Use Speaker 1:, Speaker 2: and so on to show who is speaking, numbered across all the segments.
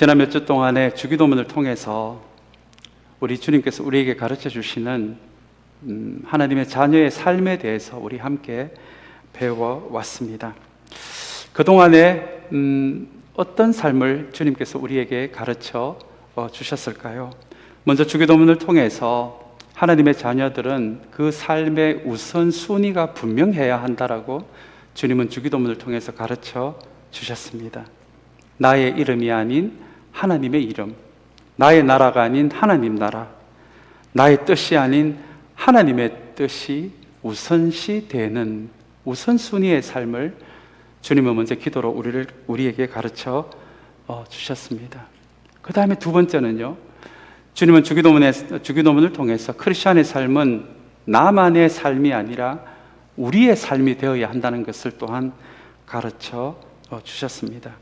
Speaker 1: 지난 몇 주 동안의 주기도문을 통해서 우리 주님께서 우리에게 가르쳐 주시는 하나님의 자녀의 삶에 대해서 우리 함께 배워왔습니다. 그동안에 어떤 삶을 주님께서 우리에게 가르쳐 주셨을까요? 먼저 주기도문을 통해서 하나님의 자녀들은 그 삶의 우선순위가 분명해야 한다라고 주님은 주기도문을 통해서 가르쳐 주셨습니다. 나의 이름이 아닌 하나님의 이름, 나의 나라가 아닌 하나님 나라, 나의 뜻이 아닌 하나님의 뜻이 우선시 되는 우선순위의 삶을 주님은 먼저 기도로 우리에게 가르쳐 주셨습니다. 그 다음에 두 번째는요, 주님은 주기도문을 통해서 크리스천의 삶은 나만의 삶이 아니라 우리의 삶이 되어야 한다는 것을 또한 가르쳐 주셨습니다.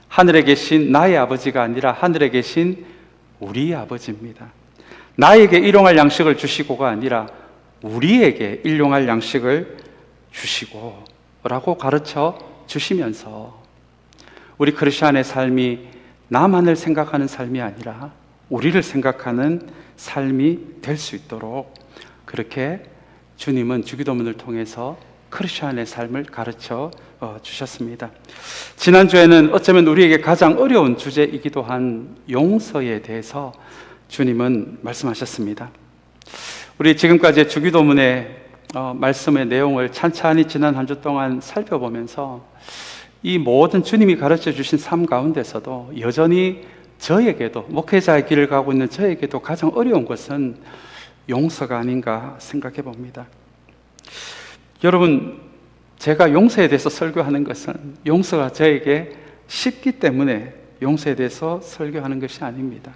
Speaker 1: 하늘에 계신 나의 아버지가 아니라 하늘에 계신 우리의 아버지입니다. 나에게 일용할 양식을 주시고가 아니라 우리에게 일용할 양식을 주시고 라고 가르쳐 주시면서 우리 크리스천의 삶이 나만을 생각하는 삶이 아니라 우리를 생각하는 삶이 될 수 있도록 그렇게 주님은 주기도문을 통해서 크리스천의 삶을 가르쳐 주셨습니다. 지난주에는 어쩌면 우리에게 가장 어려운 주제이기도 한 용서에 대해서 주님은 말씀하셨습니다. 우리 지금까지의 주기도문의 말씀의 내용을 찬찬히 지난 한 주 동안 살펴보면서 이 모든 주님이 가르쳐 주신 삶 가운데서도 여전히 저에게도, 목회자의 길을 가고 있는 저에게도 가장 어려운 것은 용서가 아닌가 생각해 봅니다. 여러분, 제가 용서에 대해서 설교하는 것은 용서가 저에게 쉽기 때문에 용서에 대해서 설교하는 것이 아닙니다.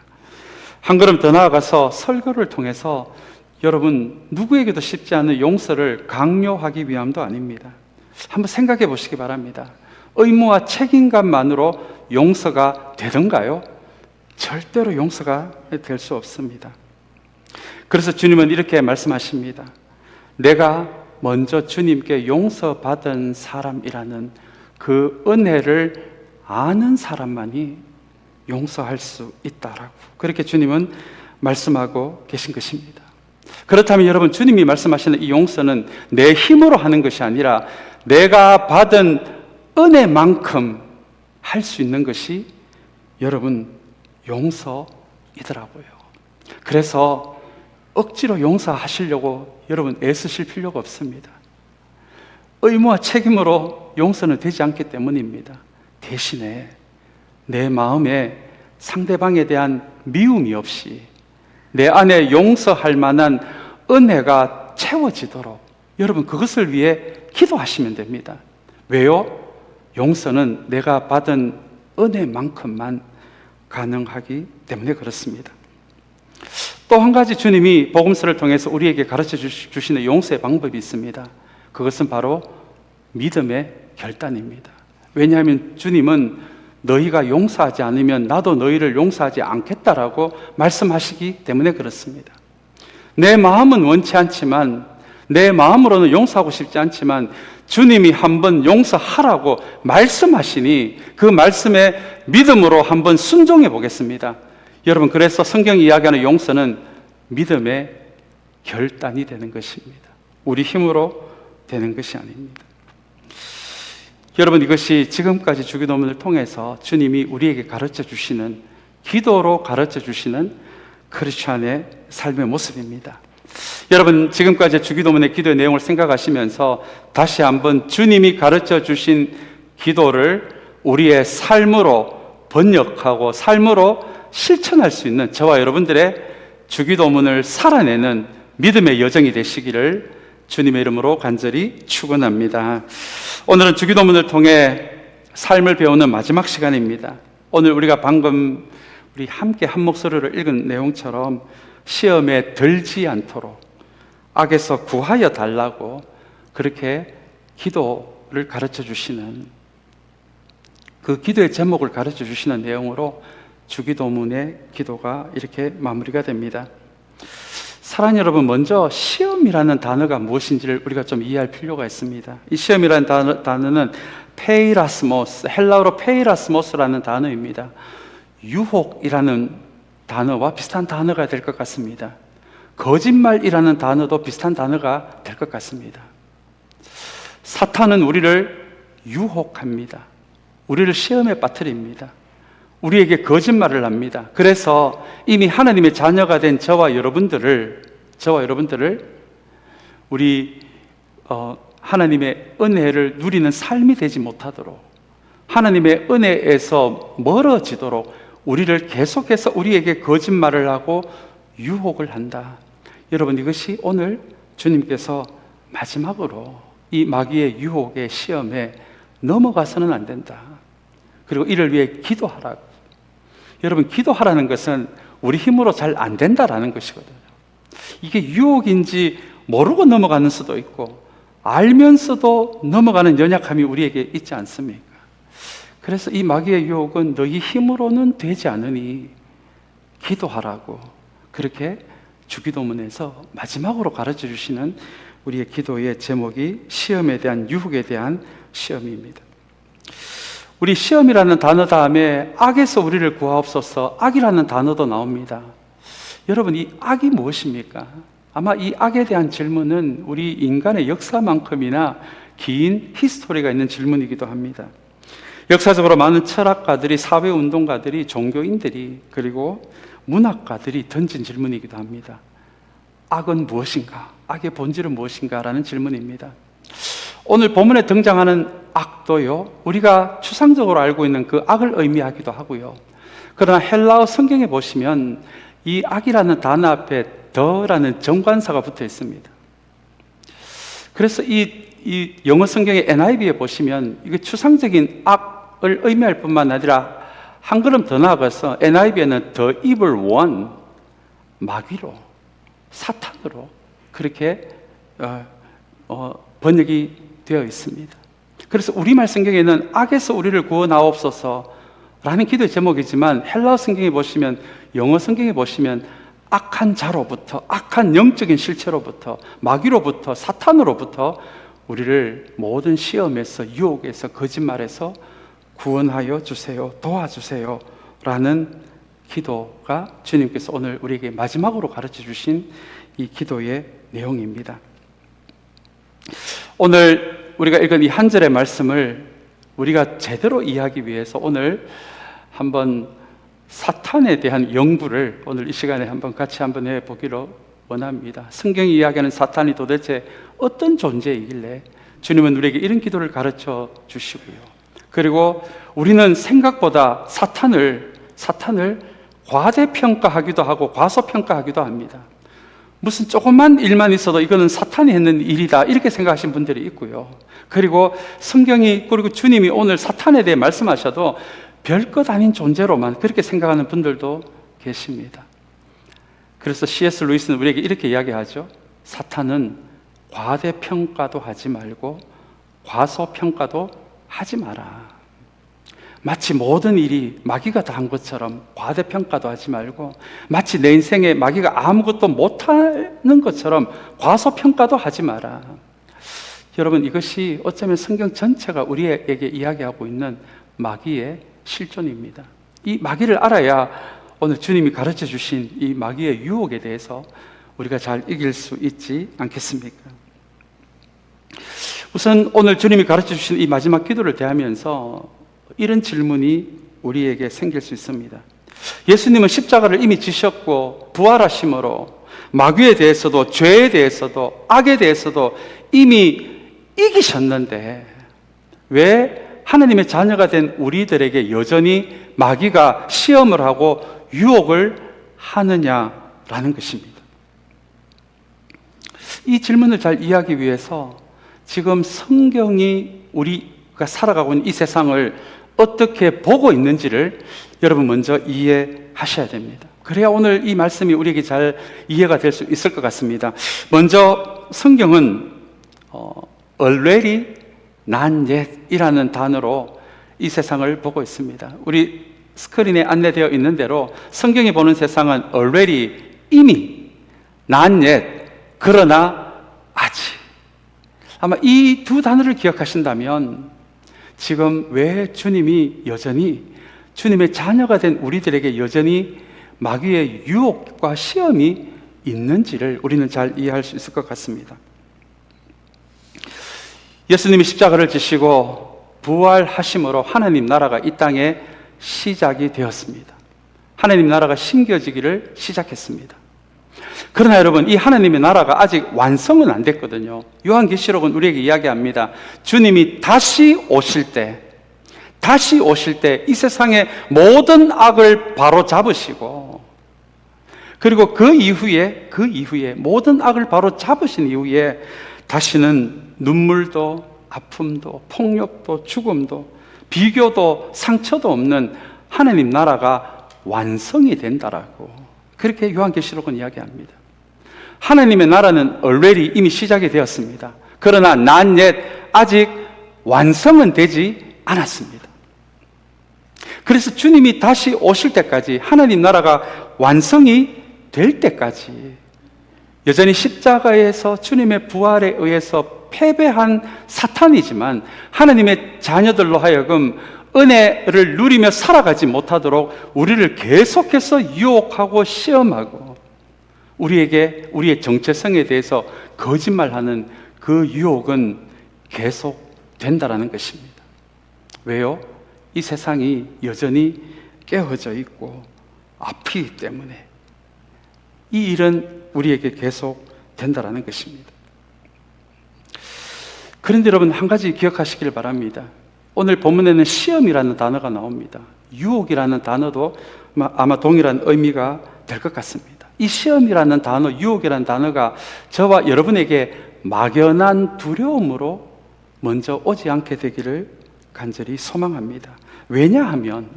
Speaker 1: 한 걸음 더 나아가서 설교를 통해서 여러분 누구에게도 쉽지 않은 용서를 강요하기 위함도 아닙니다. 한번 생각해 보시기 바랍니다. 의무와 책임감만으로 용서가 되던가요? 절대로 용서가 될 수 없습니다. 그래서 주님은 이렇게 말씀하십니다. 내가 먼저 주님께 용서받은 사람이라는 그 은혜를 아는 사람만이 용서할 수 있다라고 그렇게 주님은 말씀하고 계신 것입니다. 그렇다면 여러분, 주님이 말씀하시는 이 용서는 내 힘으로 하는 것이 아니라 내가 받은 은혜만큼 할 수 있는 것이 여러분 용서이더라고요. 그래서 억지로 용서하시려고 여러분 애쓰실 필요가 없습니다. 의무와 책임으로 용서는 되지 않기 때문입니다. 대신에 내 마음에 상대방에 대한 미움이 없이 내 안에 용서할 만한 은혜가 채워지도록 여러분 그것을 위해 기도하시면 됩니다. 왜요? 용서는 내가 받은 은혜만큼만 가능하기 때문에 그렇습니다. 또 한 가지 주님이 복음서를 통해서 우리에게 가르쳐 주시는 용서의 방법이 있습니다. 그것은 바로 믿음의 결단입니다. 왜냐하면 주님은 너희가 용서하지 않으면 나도 너희를 용서하지 않겠다라고 말씀하시기 때문에 그렇습니다. 내 마음은 원치 않지만, 내 마음으로는 용서하고 싶지 않지만 주님이 한번 용서하라고 말씀하시니 그 말씀에 믿음으로 한번 순종해 보겠습니다. 여러분, 그래서 성경이 이야기하는 용서는 믿음의 결단이 되는 것입니다. 우리 힘으로 되는 것이 아닙니다. 여러분, 이것이 지금까지 주기도문을 통해서 주님이 우리에게 가르쳐 주시는, 기도로 가르쳐 주시는 크리스천의 삶의 모습입니다. 여러분, 지금까지 주기도문의 기도의 내용을 생각하시면서 다시 한번 주님이 가르쳐 주신 기도를 우리의 삶으로 번역하고 삶으로 실천할 수 있는 저와 여러분들의 주기도문을 살아내는 믿음의 여정이 되시기를 주님의 이름으로 간절히 축원합니다. 오늘은 주기도문을 통해 삶을 배우는 마지막 시간입니다. 오늘 우리가 방금 우리 함께 한 목소리로 읽은 내용처럼 시험에 들지 않도록 악에서 구하여 달라고 그렇게 기도를 가르쳐 주시는, 그 기도의 제목을 가르쳐 주시는 내용으로 주기도문의 기도가 이렇게 마무리가 됩니다. 사랑하는 여러분, 먼저 시험이라는 단어가 무엇인지를 우리가 좀 이해할 필요가 있습니다. 이 시험이라는 단어는 페이라스모스, 헬라어로 페이라스모스라는 단어입니다. 유혹이라는 단어와 비슷한 단어가 될 것 같습니다. 거짓말이라는 단어도 비슷한 단어가 될 것 같습니다. 사탄은 우리를 유혹합니다. 우리를 시험에 빠뜨립니다. 우리에게 거짓말을 합니다. 그래서 이미 하나님의 자녀가 된 저와 여러분들을 우리 하나님의 은혜를 누리는 삶이 되지 못하도록, 하나님의 은혜에서 멀어지도록 우리를 계속해서 우리에게 거짓말을 하고 유혹을 한다. 여러분, 이것이 오늘 주님께서 마지막으로 이 마귀의 유혹의 시험에 넘어가서는 안 된다. 그리고 이를 위해 기도하라고. 여러분, 기도하라는 것은 우리 힘으로 잘 안 된다라는 것이거든요. 이게 유혹인지 모르고 넘어가는 수도 있고 알면서도 넘어가는 연약함이 우리에게 있지 않습니까? 그래서 이 마귀의 유혹은 너희 힘으로는 되지 않으니 기도하라고, 그렇게 주기도문에서 마지막으로 가르쳐 주시는 우리의 기도의 제목이 시험에 대한, 유혹에 대한 시험입니다. 우리 시험이라는 단어 다음에 악에서 우리를 구하옵소서, 악이라는 단어도 나옵니다. 여러분, 이 악이 무엇입니까? 아마 이 악에 대한 질문은 우리 인간의 역사만큼이나 긴 히스토리가 있는 질문이기도 합니다. 역사적으로 많은 철학가들이, 사회운동가들이, 종교인들이, 그리고 문학가들이 던진 질문이기도 합니다. 악은 무엇인가? 악의 본질은 무엇인가? 라는 질문입니다. 오늘 본문에 등장하는 악도요, 우리가 추상적으로 알고 있는 그 악을 의미하기도 하고요. 그러나 헬라어 성경에 보시면 이 악이라는 단어 앞에 더라는 정관사가 붙어 있습니다. 그래서 이 영어 성경의 NIV에 보시면 이게 추상적인 악을 의미할 뿐만 아니라 한 걸음 더 나아가서 NIV에는 the evil one, 마귀로, 사탄으로 그렇게 번역이 되어 있습니다. 그래서 우리말 성경에는 악에서 우리를 구원하옵소서 라는 기도의 제목이지만 헬라어 성경에 보시면, 영어 성경에 보시면 악한 자로부터, 악한 영적인 실체로부터, 마귀로부터, 사탄으로부터 우리를 모든 시험에서, 유혹에서, 거짓말에서 구원하여 주세요, 도와주세요 라는 기도가 주님께서 오늘 우리에게 마지막으로 가르쳐 주신 이 기도의 내용입니다. 오늘 우리가 읽은 이 한 절의 말씀을 우리가 제대로 이해하기 위해서 오늘 한번 사탄에 대한 연구를 오늘 이 시간에 한번 같이 한번 해보기로 원합니다. 성경이 이야기하는 사탄이 도대체 어떤 존재이길래 주님은 우리에게 이런 기도를 가르쳐 주시고요. 그리고 우리는 생각보다 사탄을 과대평가하기도 하고 과소평가하기도 합니다. 무슨 조그만 일만 있어도 이거는 사탄이 했는 일이다, 이렇게 생각하시는 분들이 있고요. 그리고 성경이, 그리고 주님이 오늘 사탄에 대해 말씀하셔도 별것 아닌 존재로만 그렇게 생각하는 분들도 계십니다. 그래서 C.S. 루이스는 우리에게 이렇게 이야기하죠. 사탄은 과대평가도 하지 말고 과소평가도 하지 마라. 마치 모든 일이 마귀가 다 한 것처럼 과대평가도 하지 말고, 마치 내 인생에 마귀가 아무것도 못하는 것처럼 과소평가도 하지 마라. 여러분, 이것이 어쩌면 성경 전체가 우리에게 이야기하고 있는 마귀의 실존입니다. 이 마귀를 알아야 오늘 주님이 가르쳐 주신 이 마귀의 유혹에 대해서 우리가 잘 이길 수 있지 않겠습니까? 우선 오늘 주님이 가르쳐 주신 이 마지막 기도를 대하면서 이런 질문이 우리에게 생길 수 있습니다. 예수님은 십자가를 이미 지셨고 부활하심으로 마귀에 대해서도, 죄에 대해서도, 악에 대해서도 이미 이기셨는데 왜 하나님의 자녀가 된 우리들에게 여전히 마귀가 시험을 하고 유혹을 하느냐라는 것입니다. 이 질문을 잘 이해하기 위해서 지금 성경이 우리가 살아가고 있는 이 세상을 어떻게 보고 있는지를 여러분 먼저 이해하셔야 됩니다. 그래야 오늘 이 말씀이 우리에게 잘 이해가 될 수 있을 것 같습니다. 먼저 성경은 already, not yet 이라는 단어로 이 세상을 보고 있습니다. 우리 스크린에 안내되어 있는 대로 성경이 보는 세상은 already, 이미, not yet, 그러나 아직. 아마 이 두 단어를 기억하신다면 지금 왜 주님이 여전히 주님의 자녀가 된 우리들에게 여전히 마귀의 유혹과 시험이 있는지를 우리는 잘 이해할 수 있을 것 같습니다. 예수님이 십자가를 지시고 부활하심으로 하나님 나라가 이 땅에 시작이 되었습니다. 하나님 나라가 심겨지기를 시작했습니다. 그러나 여러분, 이 하나님의 나라가 아직 완성은 안 됐거든요. 요한계시록은 우리에게 이야기합니다. 주님이 다시 오실 때 이 세상의 모든 악을 바로 잡으시고, 그리고 그 이후에 모든 악을 바로 잡으신 이후에 다시는 눈물도 아픔도 폭력도 죽음도 비교도 상처도 없는 하나님 나라가 완성이 된다라고, 그렇게 요한계시록은 이야기합니다. 하나님의 나라는 already 이미 시작이 되었습니다. 그러나 not yet, 아직 완성은 되지 않았습니다. 그래서 주님이 다시 오실 때까지, 하나님 나라가 완성이 될 때까지 여전히 십자가에서 주님의 부활에 의해서 패배한 사탄이지만 하나님의 자녀들로 하여금 은혜를 누리며 살아가지 못하도록 우리를 계속해서 유혹하고 시험하고 우리에게 우리의 정체성에 대해서 거짓말하는 그 유혹은 계속 된다라는 것입니다. 왜요? 이 세상이 여전히 깨어져 있고 아프기 때문에 이 일은 우리에게 계속 된다라는 것입니다. 그런데 여러분, 한 가지 기억하시길 바랍니다. 오늘 본문에는 시험이라는 단어가 나옵니다. 유혹이라는 단어도 아마 동일한 의미가 될 것 같습니다. 이 시험이라는 단어, 유혹이라는 단어가 저와 여러분에게 막연한 두려움으로 먼저 오지 않게 되기를 간절히 소망합니다. 왜냐하면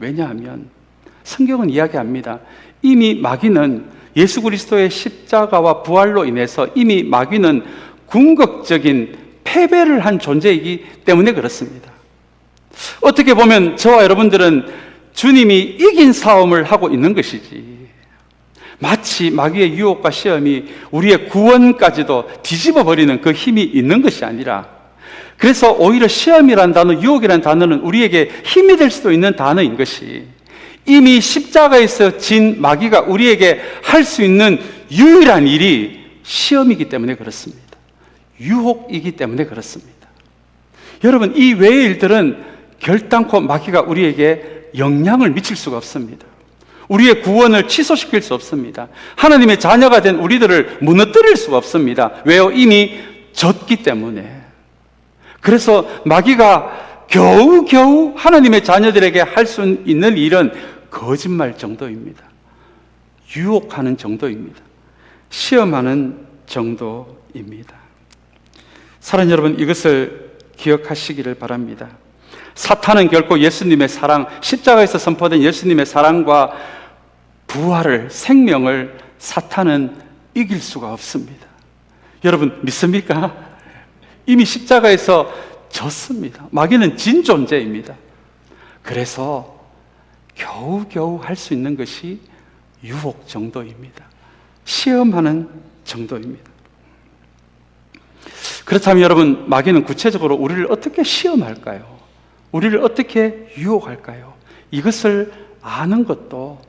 Speaker 1: 성경은 이야기합니다. 이미 마귀는 예수 그리스도의 십자가와 부활로 인해서 이미 마귀는 궁극적인 패배를 한 존재이기 때문에 그렇습니다. 어떻게 보면 저와 여러분들은 주님이 이긴 싸움을 하고 있는 것이지, 마치 마귀의 유혹과 시험이 우리의 구원까지도 뒤집어버리는 그 힘이 있는 것이 아니라, 그래서 오히려 시험이라는 단어, 유혹이라는 단어는 우리에게 힘이 될 수도 있는 단어인 것이, 이미 십자가에서 진 마귀가 우리에게 할 수 있는 유일한 일이 시험이기 때문에 그렇습니다. 유혹이기 때문에 그렇습니다. 여러분, 이 외의 일들은 결단코 마귀가 우리에게 영향을 미칠 수가 없습니다. 우리의 구원을 취소시킬 수 없습니다. 하나님의 자녀가 된 우리들을 무너뜨릴 수가 없습니다. 왜요? 이미 졌기 때문에. 그래서 마귀가 겨우겨우 하나님의 자녀들에게 할 수 있는 일은 거짓말 정도입니다. 유혹하는 정도입니다. 시험하는 정도입니다. 사랑하는 여러분, 이것을 기억하시기를 바랍니다. 사탄은 결코 예수님의 사랑, 십자가에서 선포된 예수님의 사랑과 부활을, 생명을 사탄은 이길 수가 없습니다. 여러분, 믿습니까? 이미 십자가에서 졌습니다. 마귀는 진 존재입니다. 그래서 겨우겨우 할 수 있는 것이 유혹 정도입니다. 시험하는 정도입니다. 그렇다면 여러분, 마귀는 구체적으로 우리를 어떻게 시험할까요? 우리를 어떻게 유혹할까요? 이것을 아는 것도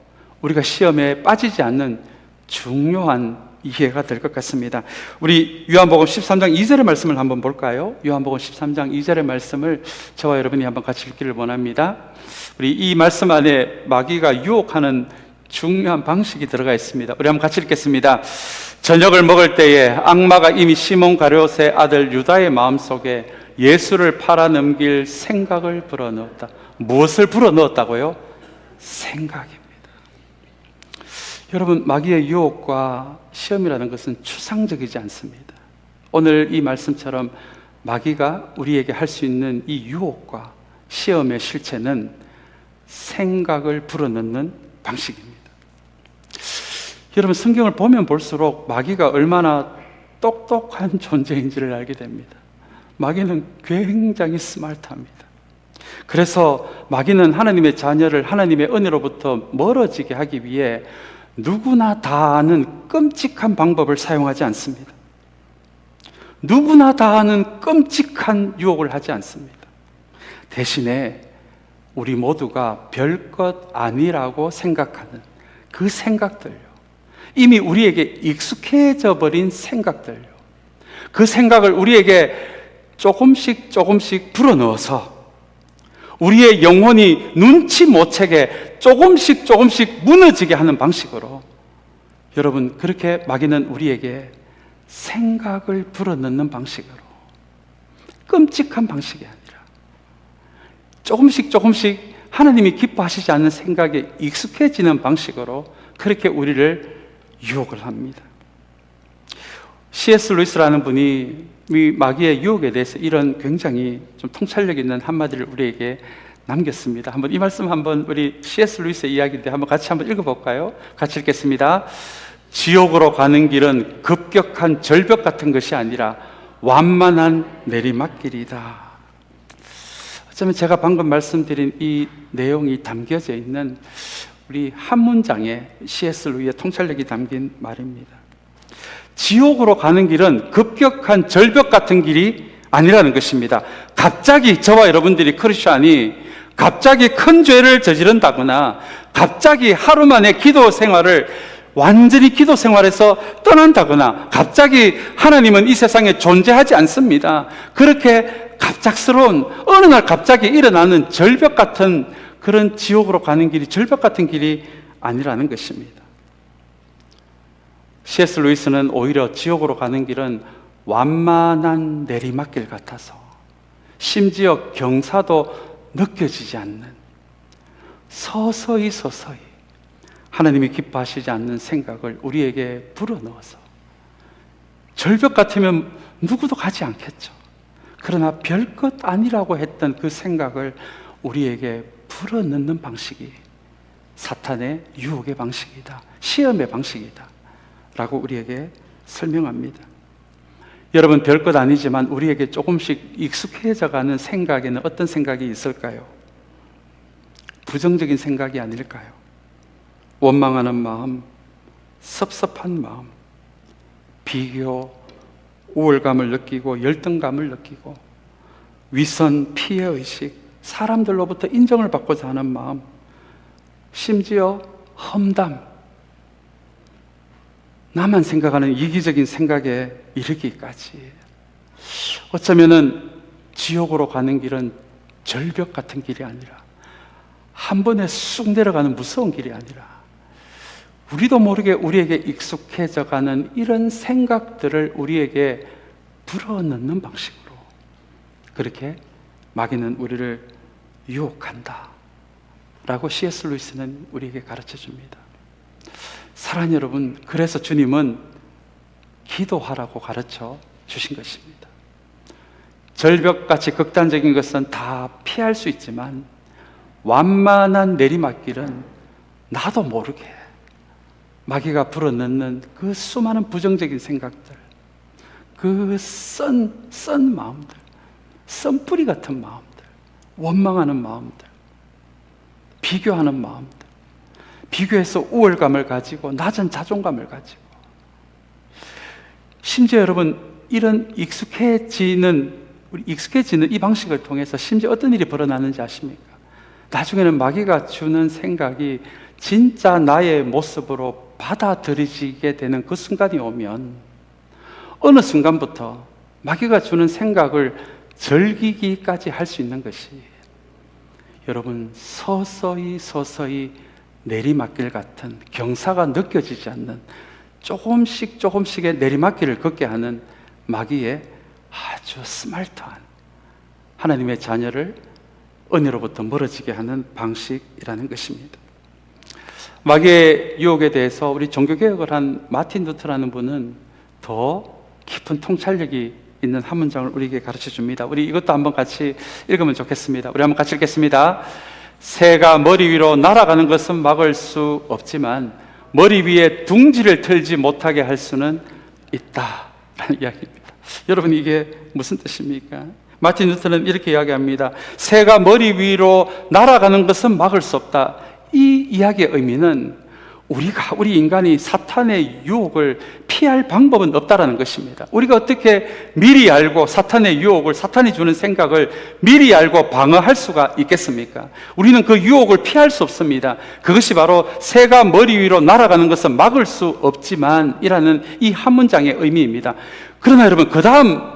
Speaker 1: 우리가 시험에 빠지지 않는 중요한 이해가 될 것 같습니다. 우리 요한복음 13장 2절의 말씀을 한번 볼까요? 요한복음 13장 2절의 말씀을 저와 여러분이 한번 같이 읽기를 원합니다. 우리 이 말씀 안에 마귀가 유혹하는 중요한 방식이 들어가 있습니다. 우리 한번 같이 읽겠습니다. 저녁을 먹을 때에 악마가 이미 시몬 가룟의 아들 유다의 마음속에 예수를 팔아넘길 생각을 불어넣었다. 무엇을 불어넣었다고요? 생각입니다. 여러분, 마귀의 유혹과 시험이라는 것은 추상적이지 않습니다. 오늘 이 말씀처럼 마귀가 우리에게 할 수 있는 이 유혹과 시험의 실체는 생각을 불어넣는 방식입니다. 여러분, 성경을 보면 볼수록 마귀가 얼마나 똑똑한 존재인지를 알게 됩니다. 마귀는 굉장히 스마트합니다. 그래서 마귀는 하나님의 자녀를 하나님의 은혜로부터 멀어지게 하기 위해 누구나 다 아는 끔찍한 방법을 사용하지 않습니다. 누구나 다 아는 끔찍한 유혹을 하지 않습니다. 대신에 우리 모두가 별것 아니라고 생각하는 그 생각들요, 이미 우리에게 익숙해져 버린 생각들요, 그 생각을 우리에게 조금씩 불어넣어서 우리의 영혼이 눈치 못 채게 조금씩 무너지게 하는 방식으로, 여러분, 그렇게 마귀는 우리에게 생각을 불어넣는 방식으로, 끔찍한 방식이 아니라 조금씩 하나님이 기뻐하시지 않는 생각에 익숙해지는 방식으로 그렇게 우리를 유혹을 합니다. C.S. 루이스라는 분이 이 마귀의 유혹에 대해서 이런 굉장히 좀 통찰력 있는 한마디를 우리에게 남겼습니다. 한번 이 말씀 한번 우리 C.S. 루이스의 이야기인데 한번 같이 한번 읽어볼까요? 같이 읽겠습니다. 지옥으로 가는 길은 급격한 절벽 같은 것이 아니라 완만한 내리막길이다. 어쩌면 제가 방금 말씀드린 이 내용이 담겨져 있는 우리 한 문장에 C.S. 루이의 통찰력이 담긴 말입니다. 지옥으로 가는 길은 급격한 절벽 같은 길이 아니라는 것입니다. 갑자기 저와 여러분들이 크리스찬이 갑자기 큰 죄를 저지른다거나 갑자기 하루 만에 기도 생활을 완전히 기도 생활에서 떠난다거나 갑자기 하나님은 이 세상에 존재하지 않습니다. 그렇게 갑작스러운 어느 날 갑자기 일어나는 절벽 같은 그런 지옥으로 가는 길이 절벽 같은 길이 아니라는 것입니다. C.S. 루이스는 오히려 지옥으로 가는 길은 완만한 내리막길 같아서 심지어 경사도 느껴지지 않는 서서히 하나님이 기뻐하시지 않는 생각을 우리에게 불어넣어서, 절벽 같으면 누구도 가지 않겠죠. 그러나 별것 아니라고 했던 그 생각을 우리에게 불어넣는 방식이 사탄의 유혹의 방식이다, 시험의 방식이다 라고 우리에게 설명합니다. 여러분, 별것 아니지만 우리에게 조금씩 익숙해져가는 생각에는 어떤 생각이 있을까요? 부정적인 생각이 아닐까요? 원망하는 마음, 섭섭한 마음, 비교, 우월감을 느끼고 열등감을 느끼고 위선, 피해의식, 사람들로부터 인정을 받고자 하는 마음, 심지어 험담, 나만 생각하는 이기적인 생각에 이르기까지, 어쩌면은 지옥으로 가는 길은 절벽 같은 길이 아니라 한 번에 쑥 내려가는 무서운 길이 아니라 우리도 모르게 우리에게 익숙해져가는 이런 생각들을 우리에게 불어넣는 방식으로 그렇게 마귀는 우리를 유혹한다 라고 C.S. 루이스는 우리에게 가르쳐 줍니다. 사랑하는 여러분, 그래서 주님은 기도하라고 가르쳐 주신 것입니다. 절벽같이 극단적인 것은 다 피할 수 있지만 완만한 내리막길은 나도 모르게 마귀가 불어넣는 그 수많은 부정적인 생각들, 그 썬 마음들, 썬뿌리 같은 마음들, 원망하는 마음들, 비교하는 마음들, 비교해서 우월감을 가지고 낮은 자존감을 가지고, 심지어 여러분, 이런 익숙해지는 이 방식을 통해서 심지어 어떤 일이 벌어나는지 아십니까? 나중에는 마귀가 주는 생각이 진짜 나의 모습으로 받아들여지게 되는 그 순간이 오면 어느 순간부터 마귀가 주는 생각을 즐기기까지 할 수 있는 것이, 여러분, 서서히 내리막길 같은 경사가 느껴지지 않는 조금씩의 내리막길을 걷게 하는 마귀의 아주 스마트한 하나님의 자녀를 은혜로부터 멀어지게 하는 방식이라는 것입니다. 마귀의 유혹에 대해서 우리 종교개혁을 한 마틴 루터라는 분은 더 깊은 통찰력이 있는 한 문장을 우리에게 가르쳐 줍니다. 우리 이것도 한번 같이 읽으면 좋겠습니다. 우리 한번 같이 읽겠습니다. 새가 머리 위로 날아가는 것은 막을 수 없지만 머리 위에 둥지를 틀지 못하게 할 수는 있다라는 이야기입니다. 여러분, 이게 무슨 뜻입니까? 마틴 루터는 이렇게 이야기합니다. 새가 머리 위로 날아가는 것은 막을 수 없다. 이 이야기의 의미는 우리 인간이 사탄의 유혹을 피할 방법은 없다라는 것입니다. 우리가 어떻게 미리 알고 사탄의 유혹을, 사탄이 주는 생각을 미리 알고 방어할 수가 있겠습니까? 우리는 그 유혹을 피할 수 없습니다. 그것이 바로 새가 머리 위로 날아가는 것은 막을 수 없지만 이라는 이 한 문장의 의미입니다. 그러나 여러분, 그 다음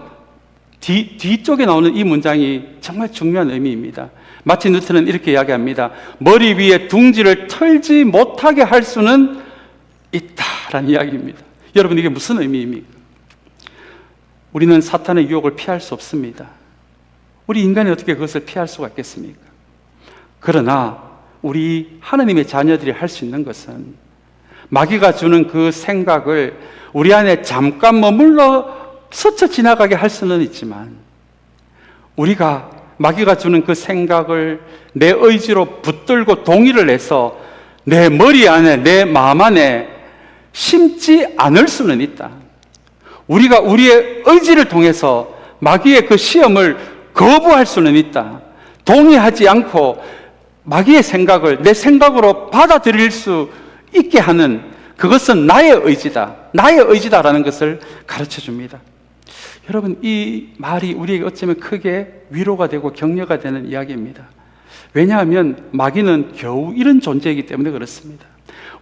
Speaker 1: 뒤쪽에 나오는 이 문장이 정말 중요한 의미입니다. 마틴 루터는 이렇게 이야기합니다. 머리 위에 둥지를 털지 못하게 할 수는 있다라는 이야기입니다. 여러분, 이게 무슨 의미입니까? 우리는 사탄의 유혹을 피할 수 없습니다. 우리 인간이 어떻게 그것을 피할 수가 있겠습니까? 그러나 우리 하나님의 자녀들이 할 수 있는 것은 마귀가 주는 그 생각을 우리 안에 잠깐 머물러 스쳐 지나가게 할 수는 있지만, 우리가 마귀가 주는 그 생각을 내 의지로 붙들고 동의를 해서 내 머리 안에, 내 마음 안에 심지 않을 수는 있다. 우리가 우리의 의지를 통해서 마귀의 그 시험을 거부할 수는 있다. 동의하지 않고 마귀의 생각을 내 생각으로 받아들일 수 있게 하는, 그것은 나의 의지다. 나의 의지다라는 것을 가르쳐 줍니다. 여러분, 이 말이 우리에게 어쩌면 크게 위로가 되고 격려가 되는 이야기입니다. 왜냐하면 마귀는 겨우 이런 존재이기 때문에 그렇습니다.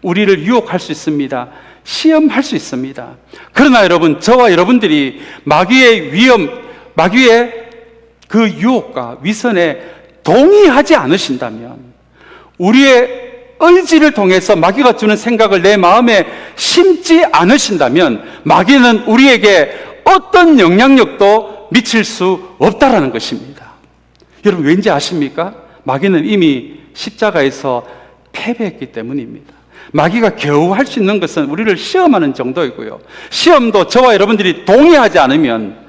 Speaker 1: 우리를 유혹할 수 있습니다. 시험할 수 있습니다. 그러나 여러분, 저와 여러분들이 마귀의 위험, 마귀의 그 유혹과 위선에 동의하지 않으신다면, 우리의 의지를 통해서 마귀가 주는 생각을 내 마음에 심지 않으신다면, 마귀는 우리에게 어떤 영향력도 미칠 수 없다라는 것입니다. 여러분, 왠지 아십니까? 마귀는 이미 십자가에서 패배했기 때문입니다. 마귀가 겨우 할 수 있는 것은 우리를 시험하는 정도이고요, 시험도 저와 여러분들이 동의하지 않으면,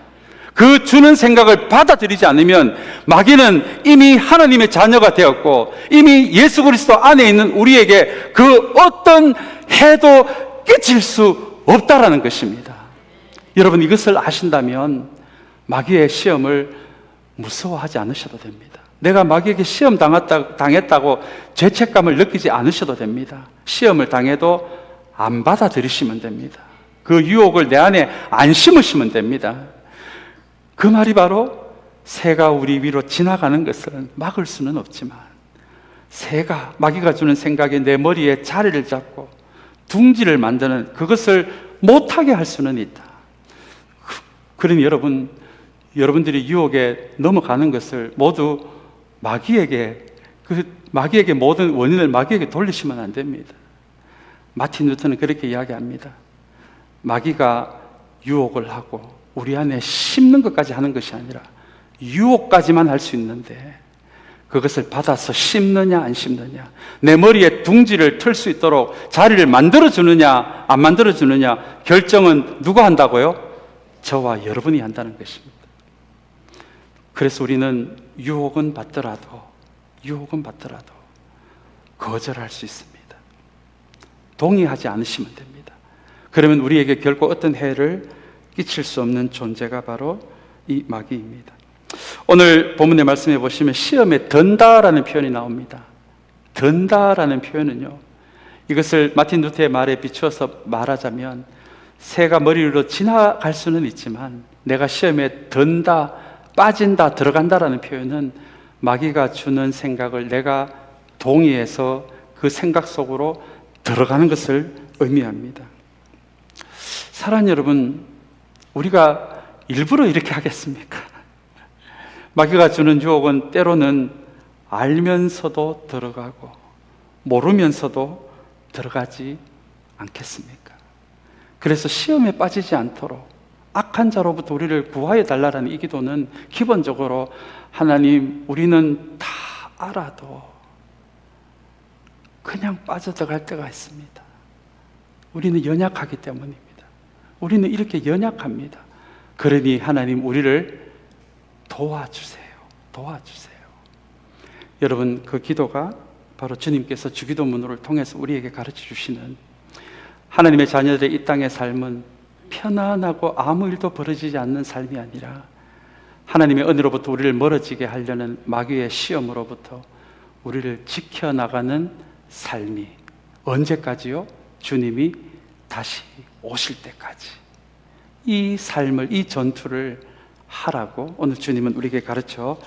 Speaker 1: 그 주는 생각을 받아들이지 않으면 마귀는 이미 하나님의 자녀가 되었고 이미 예수 그리스도 안에 있는 우리에게 그 어떤 해도 끼칠 수 없다라는 것입니다. 여러분, 이것을 아신다면 마귀의 시험을 무서워하지 않으셔도 됩니다. 내가 마귀에게 시험 당했다고 죄책감을 느끼지 않으셔도 됩니다. 시험을 당해도 안 받아들이시면 됩니다. 그 유혹을 내 안에 안 심으시면 됩니다. 그 말이 바로 새가 우리 위로 지나가는 것을 막을 수는 없지만, 새가, 마귀가 주는 생각이 내 머리에 자리를 잡고 둥지를 만드는 그것을 못하게 할 수는 있다. 그러니 여러분들이 유혹에 넘어가는 것을 모두 마귀에게 모든 원인을 마귀에게 돌리시면 안 됩니다. 마틴 루터는 그렇게 이야기합니다. 마귀가 유혹을 하고 우리 안에 심는 것까지 하는 것이 아니라 유혹까지만 할 수 있는데, 그것을 받아서 심느냐 안 심느냐, 내 머리에 둥지를 틀 수 있도록 자리를 만들어주느냐 안 만들어주느냐, 결정은 누가 한다고요? 저와 여러분이 한다는 것입니다. 그래서 우리는 유혹은 받더라도 거절할 수 있습니다. 동의하지 않으시면 됩니다. 그러면 우리에게 결코 어떤 해를 끼칠 수 없는 존재가 바로 이 마귀입니다. 오늘 본문의 말씀에 보시면 시험에 든다라는 표현이 나옵니다. 든다라는 표현은요, 이것을 마틴 루터의 말에 비추어서 말하자면, 새가 머리 위로 지나갈 수는 있지만 내가 시험에 든다, 빠진다, 들어간다라는 표현은 마귀가 주는 생각을 내가 동의해서 그 생각 속으로 들어가는 것을 의미합니다. 사랑하는 여러분, 우리가 일부러 이렇게 하겠습니까? 마귀가 주는 유혹은 때로는 알면서도 들어가고 모르면서도 들어가지 않겠습니까? 그래서 시험에 빠지지 않도록 악한 자로부터 우리를 구하여 달라는 이 기도는 기본적으로, 하나님, 우리는 다 알아도 그냥 빠져들어갈 때가 있습니다. 우리는 연약하기 때문입니다. 우리는 이렇게 연약합니다. 그러니 하나님, 우리를 도와주세요. 여러분, 그 기도가 바로 주님께서 주기도문을 통해서 우리에게 가르쳐 주시는, 하나님의 자녀들의 이 땅의 삶은 편안하고 아무 일도 벌어지지 않는 삶이 아니라 하나님의 은혜로부터 우리를 멀어지게 하려는 마귀의 시험으로부터 우리를 지켜나가는 삶이 언제까지요? 주님이 다시 오실 때까지. 이 삶을, 이 전투를 하라고 오늘 주님은 우리에게 가르쳐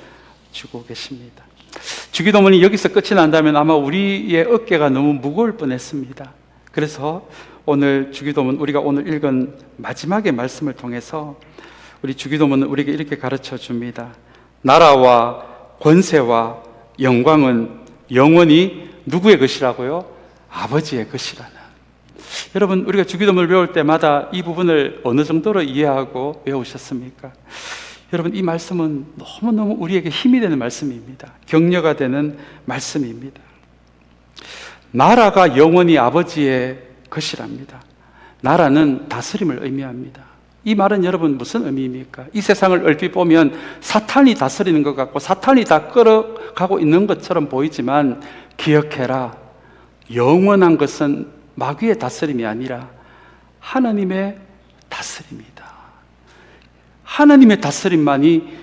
Speaker 1: 주고 계십니다. 주기도문이 여기서 끝이 난다면 아마 우리의 어깨가 너무 무거울 뻔했습니다. 그래서 오늘 주기도문, 우리가 오늘 읽은 마지막의 말씀을 통해서 우리 주기도문은 우리에게 이렇게 가르쳐 줍니다. 나라와 권세와 영광은 영원히 누구의 것이라고요? 아버지의 것이라는. 여러분, 우리가 주기도문을 배울 때마다 이 부분을 어느 정도로 이해하고 외우셨습니까? 여러분, 이 말씀은 너무너무 우리에게 힘이 되는 말씀입니다. 격려가 되는 말씀입니다. 나라가 영원히 아버지의 것이랍니다. 나라는 다스림을 의미합니다. 이 말은 여러분 무슨 의미입니까? 이 세상을 얼핏 보면 사탄이 다스리는 것 같고 사탄이 다 끌어가고 있는 것처럼 보이지만 기억해라. 영원한 것은 마귀의 다스림이 아니라 하나님의 다스림이다. 하나님의 다스림만이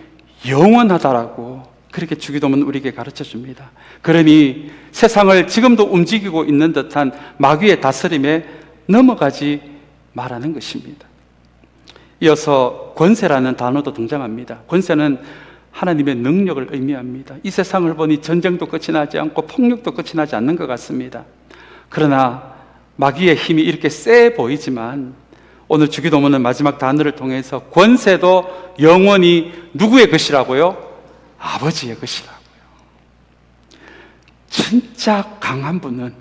Speaker 1: 영원하다라고 그렇게 주기도문 우리에게 가르쳐 줍니다. 그러니 세상을 지금도 움직이고 있는 듯한 마귀의 다스림에 넘어가지 말라는 것입니다. 이어서 권세라는 단어도 등장합니다. 권세는 하나님의 능력을 의미합니다. 이 세상을 보니 전쟁도 끝이 나지 않고 폭력도 끝이 나지 않는 것 같습니다. 그러나 마귀의 힘이 이렇게 세 보이지만 오늘 주기도문은 마지막 단어를 통해서 권세도 영원히 누구의 것이라고요? 아버지의 것이라고요. 진짜 강한 분은,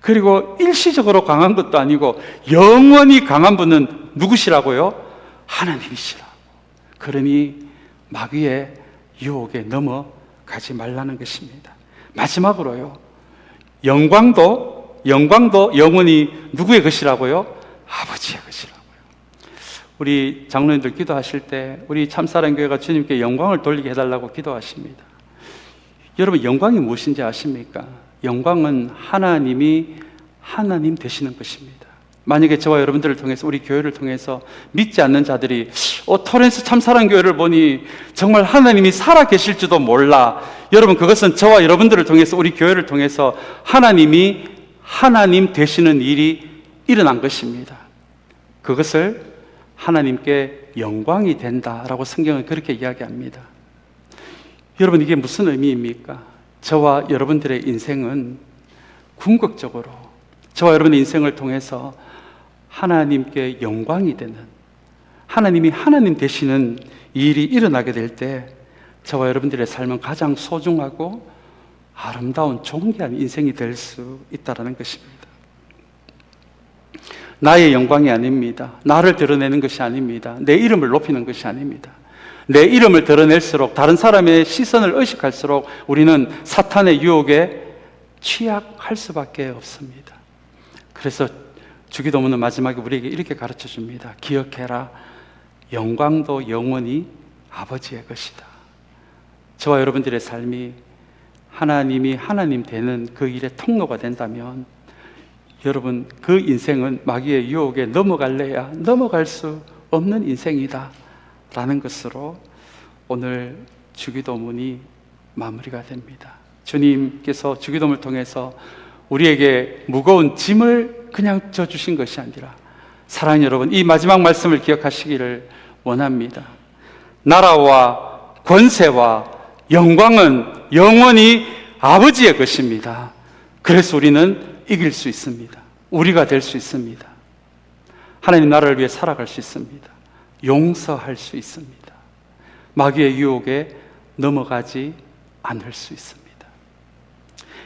Speaker 1: 그리고 일시적으로 강한 것도 아니고 영원히 강한 분은 누구시라고요? 하나님이시라고. 그러니 마귀의 유혹에 넘어가지 말라는 것입니다. 마지막으로요, 영광도 영원히 누구의 것이라고요? 아버지의 것이라고요. 우리 장로님들 기도하실 때 우리 참사랑교회가 주님께 영광을 돌리게 해달라고 기도하십니다. 여러분, 영광이 무엇인지 아십니까? 영광은 하나님이 하나님 되시는 것입니다. 만약에 저와 여러분들을 통해서, 우리 교회를 통해서 믿지 않는 자들이 토렌스 참사랑교회를 보니 정말 하나님이 살아계실지도 몰라. 여러분, 그것은 저와 여러분들을 통해서, 우리 교회를 통해서 하나님이 하나님 되시는 일이 일어난 것입니다. 그것을 하나님께 영광이 된다라고 성경은 그렇게 이야기합니다. 여러분, 이게 무슨 의미입니까? 저와 여러분들의 인생은 궁극적으로 저와 여러분의 인생을 통해서 하나님께 영광이 되는, 하나님이 하나님 되시는 일이 일어나게 될 때 저와 여러분들의 삶은 가장 소중하고 아름다운 존귀한 인생이 될 수 있다는 것입니다. 나의 영광이 아닙니다. 나를 드러내는 것이 아닙니다. 내 이름을 높이는 것이 아닙니다. 내 이름을 드러낼수록, 다른 사람의 시선을 의식할수록 우리는 사탄의 유혹에 취약할 수밖에 없습니다. 그래서 주기도문은 마지막에 우리에게 이렇게 가르쳐 줍니다. 기억해라. 영광도 영원히 아버지의 것이다. 저와 여러분들의 삶이 하나님이 하나님 되는 그 일의 통로가 된다면 여러분, 그 인생은 마귀의 유혹에 넘어갈래야 넘어갈 수 없는 인생이다 라는 것으로 오늘 주기도문이 마무리가 됩니다. 주님께서 주기도문을 통해서 우리에게 무거운 짐을 그냥 져주신 것이 아니라, 사랑하는 여러분, 이 마지막 말씀을 기억하시기를 원합니다. 나라와 권세와 영광은 영원히 아버지의 것입니다. 그래서 우리는 이길 수 있습니다. 우리가 될 수 있습니다. 하나님 나라를 위해 살아갈 수 있습니다. 용서할 수 있습니다. 마귀의 유혹에 넘어가지 않을 수 있습니다.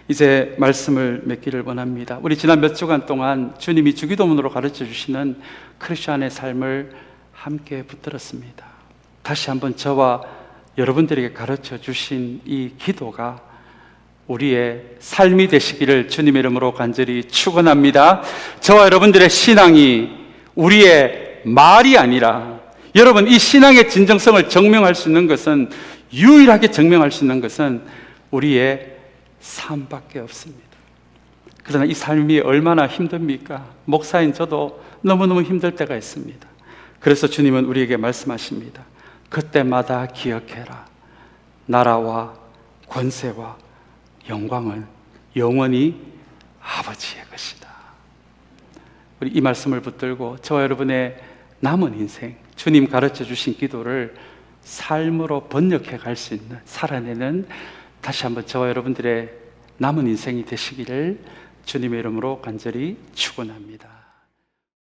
Speaker 1: 이제 말씀을 맺기를 원합니다. 우리 지난 몇 주간 동안 주님이 주기도문으로 가르쳐 주시는 크리스천의 삶을 함께 붙들었습니다. 다시 한번 저와 여러분들에게 가르쳐 주신 이 기도가 우리의 삶이 되시기를 주님의 이름으로 간절히 축원합니다. 저와 여러분들의 신앙이 우리의 말이 아니라, 여러분, 이 신앙의 진정성을 증명할 수 있는 것은, 유일하게 증명할 수 있는 것은 우리의 삶밖에 없습니다. 그러나 이 삶이 얼마나 힘듭니까? 목사인 저도 너무너무 힘들 때가 있습니다. 그래서 주님은 우리에게 말씀하십니다. 그때마다 기억해라. 나라와 권세와 영광은 영원히 아버지의 것이다. 우리 이 말씀을 붙들고 저와 여러분의 남은 인생, 주님 가르쳐 주신 기도를 삶으로 번역해 갈 수 있는, 살아내는 다시 한번 저와 여러분들의 남은 인생이 되시기를 주님의 이름으로 간절히 축원합니다.